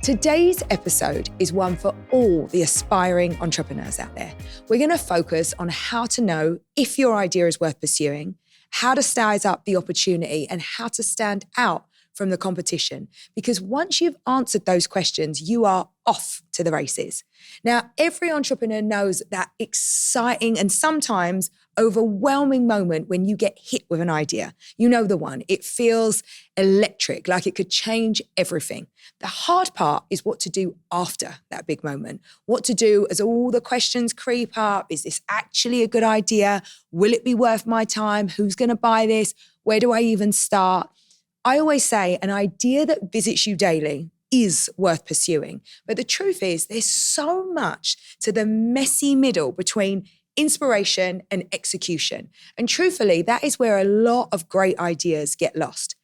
Today's episode is one for all the aspiring entrepreneurs out there. We're going to focus on how to know if your idea is worth pursuing, how to size up the opportunity, and how to stand out from the competition. Because once you've answered those questions, you are off to the races. Now, every entrepreneur knows that exciting and sometimes overwhelming moment when you get hit with an idea. You know the one. It feels electric, like it could change everything. The hard part is what to do after that big moment. What to do as all the questions creep up. Is this actually a good idea? Will it be worth my time? Who's going to buy this? Where do I even start? I always say an idea that visits you daily is worth pursuing. But the truth is there's so much to the messy middle between inspiration and execution. And truthfully, that is where a lot of great ideas get lost.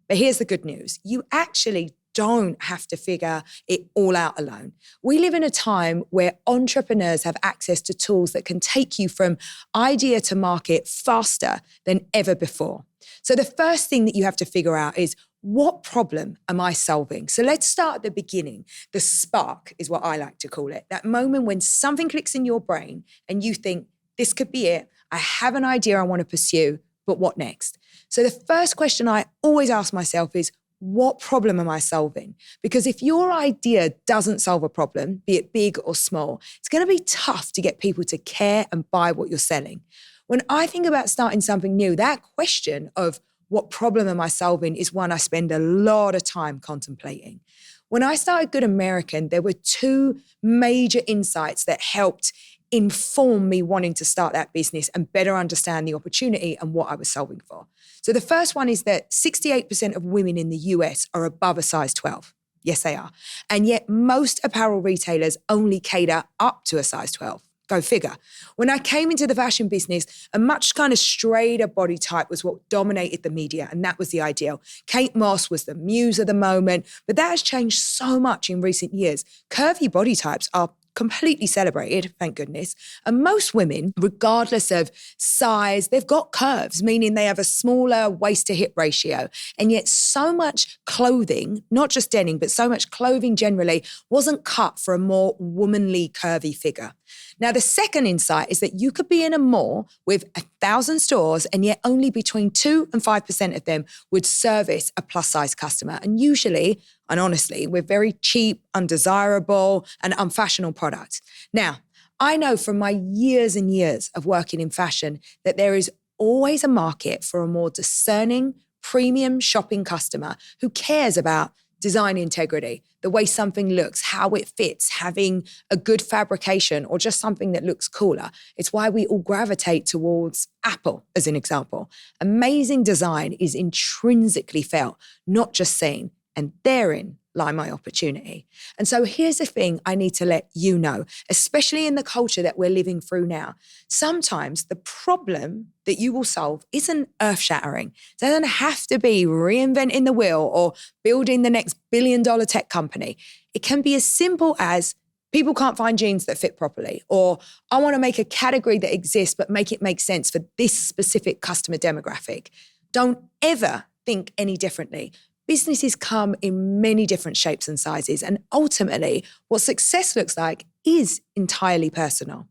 But here's the good news. You actually don't have to figure it all out alone. We live in a time where entrepreneurs have access to tools that can take you from idea to market faster than ever before. So the first thing that you have to figure out is, what problem am I solving? So let's start at the beginning. The spark is what I like to call it. That moment when something clicks in your brain and you think, this could be it. I have an idea I want to pursue, but what next? So the first question I always ask myself is, what problem am I solving? Because if your idea doesn't solve a problem, be it big or small, it's going to be tough to get people to care and buy what you're selling. When I think about starting something new, that question of what problem am I solving is one I spend a lot of time contemplating. When I started Good American, there were two major insights that helped inform me wanting to start that business and better understand the opportunity and what I was solving for. So the first one is that 68% of women in the US are above a size 12. Yes, they are. And yet most apparel retailers only cater up to a size 12. Go figure. When I came into the fashion business, a much kind of straighter body type was what dominated the media, and that was the ideal. Kate Moss was the muse of the moment, but that has changed so much in recent years. Curvy body types are completely celebrated, thank goodness. And most women, regardless of size, they've got curves, meaning they have a smaller waist to hip ratio. And yet so much clothing, not just denim, but so much clothing generally wasn't cut for a more womanly, curvy figure. Now, the second insight is that you could be in a mall with 1,000 stores and yet only between 2 and 5% of them would service a plus size customer. And usually, and honestly, we're very cheap, undesirable, and unfashionable products. Now, I know from my years and years of working in fashion that there is always a market for a more discerning, premium shopping customer who cares about design integrity, the way something looks, how it fits, having a good fabrication, or just something that looks cooler. It's why we all gravitate towards Apple, as an example. Amazing design is intrinsically felt, not just seen, and therein lie my opportunity. And so here's the thing I need to let you know, especially in the culture that we're living through now. Sometimes the problem that you will solve isn't earth-shattering. It doesn't have to be reinventing the wheel or building the next billion-dollar tech company. It can be as simple as people can't find jeans that fit properly, or I want to make a category that exists but make it make sense for this specific customer demographic. Don't ever think any differently. Businesses come in many different shapes and sizes, and ultimately, what success looks like is entirely personal.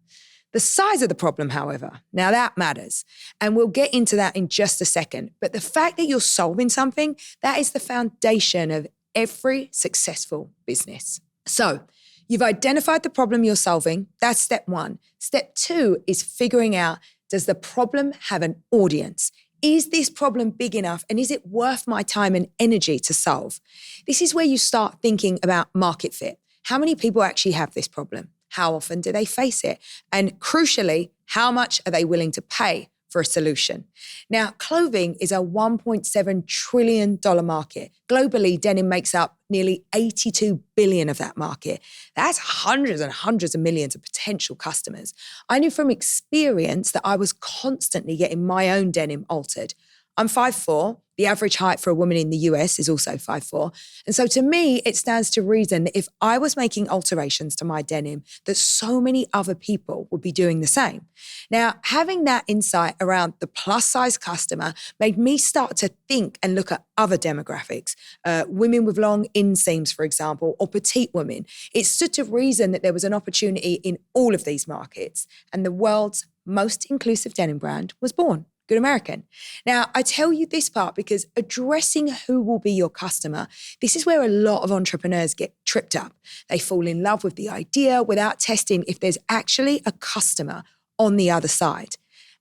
The size of the problem, however, now that matters, and we'll get into that in just a second. But the fact that you're solving something, that is the foundation of every successful business. So, you've identified the problem you're solving. That's step one. Step two is figuring out, does the problem have an audience? Is this problem big enough, and is it worth my time and energy to solve? This is where you start thinking about market fit. How many people actually have this problem? How often do they face it? And crucially, how much are they willing to pay for a solution? Now, clothing is a $1.7 trillion market. Globally, denim makes up nearly 82 billion of that market. That's hundreds and hundreds of millions of potential customers. I knew from experience that I was constantly getting my own denim altered. I'm 5'4", The average height for a woman in the US is also 5'4". And so to me, it stands to reason that if I was making alterations to my denim, that so many other people would be doing the same. Now, having that insight around the plus size customer made me start to think and look at other demographics, women with long inseams, for example, or petite women. It stood to reason that there was an opportunity in all of these markets, and the world's most inclusive denim brand was born. Good American. Now, I tell you this part because addressing who will be your customer, this is where a lot of entrepreneurs get tripped up. They fall in love with the idea without testing if there's actually a customer on the other side.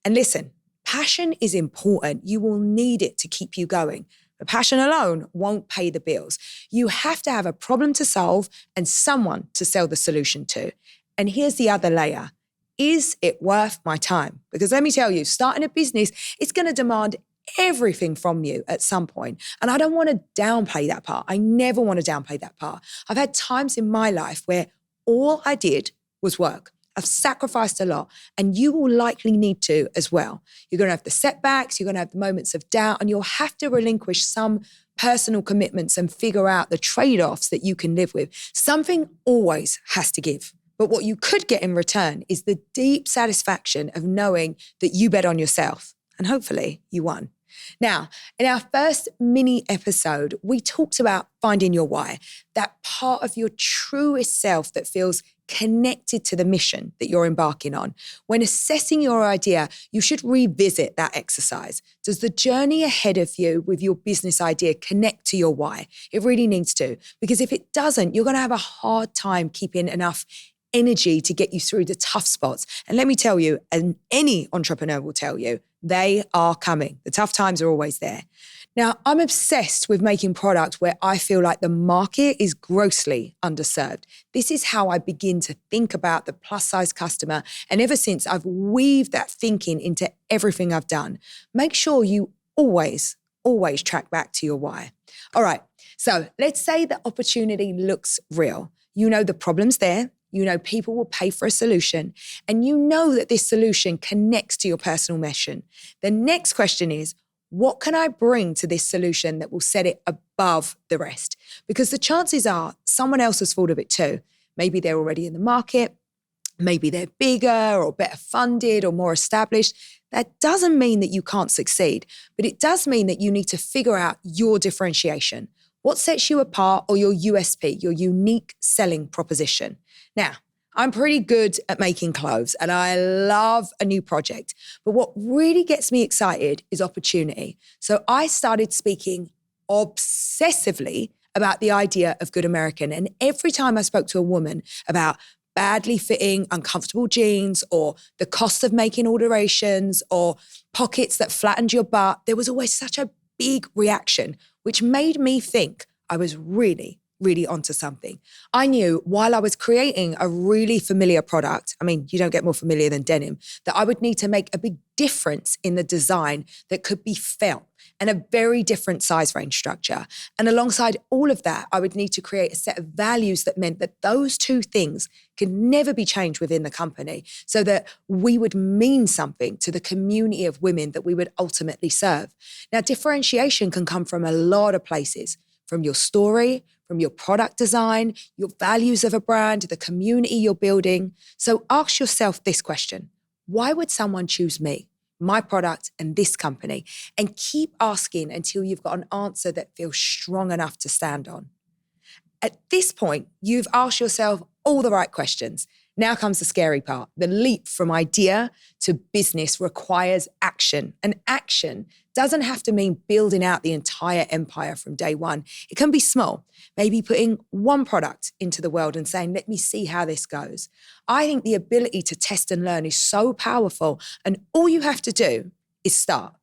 And listen, passion is important. You will need it to keep you going. But passion alone won't pay the bills. You have to have a problem to solve and someone to sell the solution to. And here's the other layer. Is it worth my time? Because let me tell you, starting a business, it's going to demand everything from you at some point. And I don't want to downplay that part. I never want to downplay that part. I've had times in my life where all I did was work. I've sacrificed a lot, and you will likely need to as well. You're going to have the setbacks, you're going to have the moments of doubt, and you'll have to relinquish some personal commitments and figure out the trade-offs that you can live with. Something always has to give. But what you could get in return is the deep satisfaction of knowing that you bet on yourself, and hopefully you won. Now, in our first mini episode, we talked about finding your why, that part of your truest self that feels connected to the mission that you're embarking on. When assessing your idea, you should revisit that exercise. Does the journey ahead of you with your business idea connect to your why? It really needs to, because if it doesn't, you're going to have a hard time keeping enough energy to get you through the tough spots. And let me tell you, and any entrepreneur will tell you, they are coming. The tough times are always there. Now, I'm obsessed with making product where I feel like the market is grossly underserved. This is how I begin to think about the plus size customer. And ever since, I've weaved that thinking into everything I've done. Make sure you always track back to your why. All right, so let's say the opportunity looks real. You know the problem's there. You know people will pay for a solution, and you know that this solution connects to your personal mission. The next question is, what can I bring to this solution that will set it above the rest? Because the chances are someone else has thought of it too. Maybe they're already in the market, maybe they're bigger or better funded or more established. That doesn't mean that you can't succeed, but it does mean that you need to figure out your differentiation. What sets you apart, or your USP, your unique selling proposition? Now, I'm pretty good at making clothes and I love a new project, but what really gets me excited is opportunity. So I started speaking obsessively about the idea of Good American. And every time I spoke to a woman about badly fitting, uncomfortable jeans, or the cost of making alterations, or pockets that flattened your butt, there was always such a big reaction, which made me think I was really onto something. I knew while I was creating a really familiar product, I mean, you don't get more familiar than denim, that I would need to make a big difference in the design that could be felt, and a very different size range structure. And alongside all of that, I would need to create a set of values that meant that those two things could never be changed within the company, so that we would mean something to the community of women that we would ultimately serve. Now, differentiation can come from a lot of places, from your story, from your product design, your values of a brand, the community you're building. So ask yourself this question: why would someone choose me, my product, and this company? And keep asking until you've got an answer that feels strong enough to stand on. At this point, you've asked yourself all the right questions. Now comes the scary part. The leap from idea to business requires action. And action doesn't have to mean building out the entire empire from day one. It can be small, maybe putting one product into the world and saying, let me see how this goes. I think the ability to test and learn is so powerful, and all you have to do is start.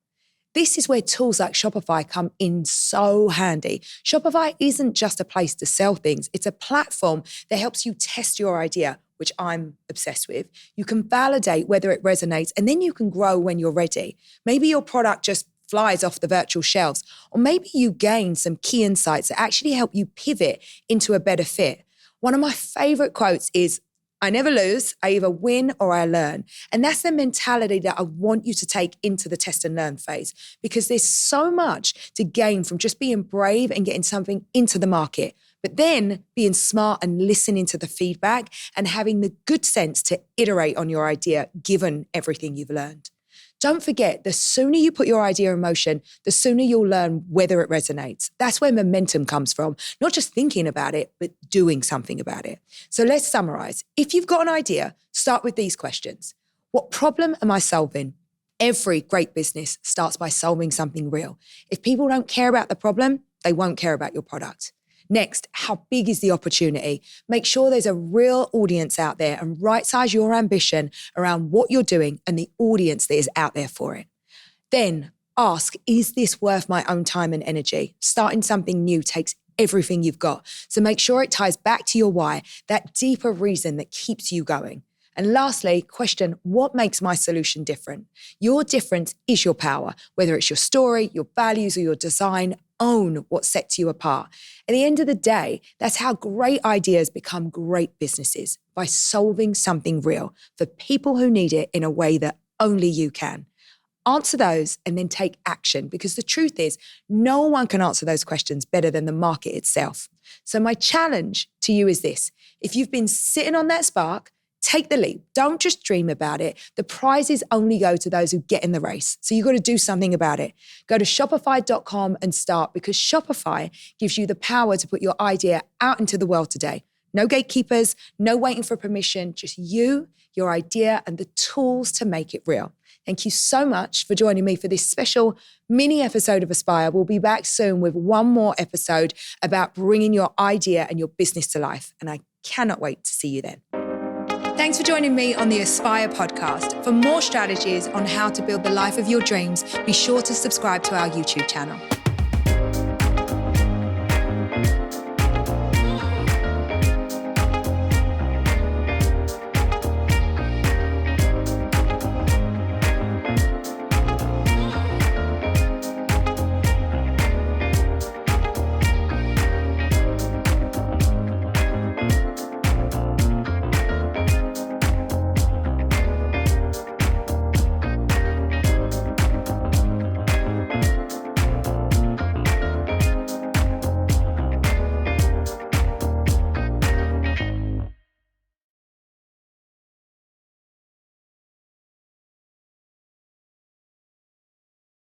This is where tools like Shopify come in so handy. Shopify isn't just a place to sell things. It's a platform that helps you test your idea, which I'm obsessed with. You can validate whether it resonates, and then you can grow when you're ready. Maybe your product just flies off the virtual shelves, or maybe you gain some key insights that actually help you pivot into a better fit. One of my favorite quotes is, I never lose. I either win or I learn. And that's the mentality that I want you to take into the test and learn phase, because there's so much to gain from just being brave and getting something into the market, but then being smart and listening to the feedback and having the good sense to iterate on your idea given everything you've learned. Don't forget, the sooner you put your idea in motion, the sooner you'll learn whether it resonates. That's where momentum comes from, not just thinking about it, but doing something about it. So let's summarize. If you've got an idea, start with these questions. What problem am I solving? Every great business starts by solving something real. If people don't care about the problem, they won't care about your product. Next, how big is the opportunity? Make sure there's a real audience out there and right-size your ambition around what you're doing and the audience that is out there for it. Then ask, is this worth my own time and energy? Starting something new takes everything you've got. So make sure it ties back to your why, that deeper reason that keeps you going. And lastly, question, what makes my solution different? Your difference is your power, whether it's your story, your values, or your design. Own what sets you apart. At the end of the day, that's how great ideas become great businesses, by solving something real for people who need it in a way that only you can. Answer those and then take action, because the truth is, no one can answer those questions better than the market itself. So my challenge to you is this. If you've been sitting on that spark, take the leap. Don't just dream about it. The prizes only go to those who get in the race. So you've got to do something about it. Go to shopify.com and start, because Shopify gives you the power to put your idea out into the world today. No gatekeepers, no waiting for permission, just you, your idea, and the tools to make it real. Thank you so much for joining me for this special mini episode of Aspire. We'll be back soon with one more episode about bringing your idea and your business to life. And I cannot wait to see you then. Thanks for joining me on the Aspire podcast. For more strategies on how to build the life of your dreams, be sure to subscribe to our YouTube channel.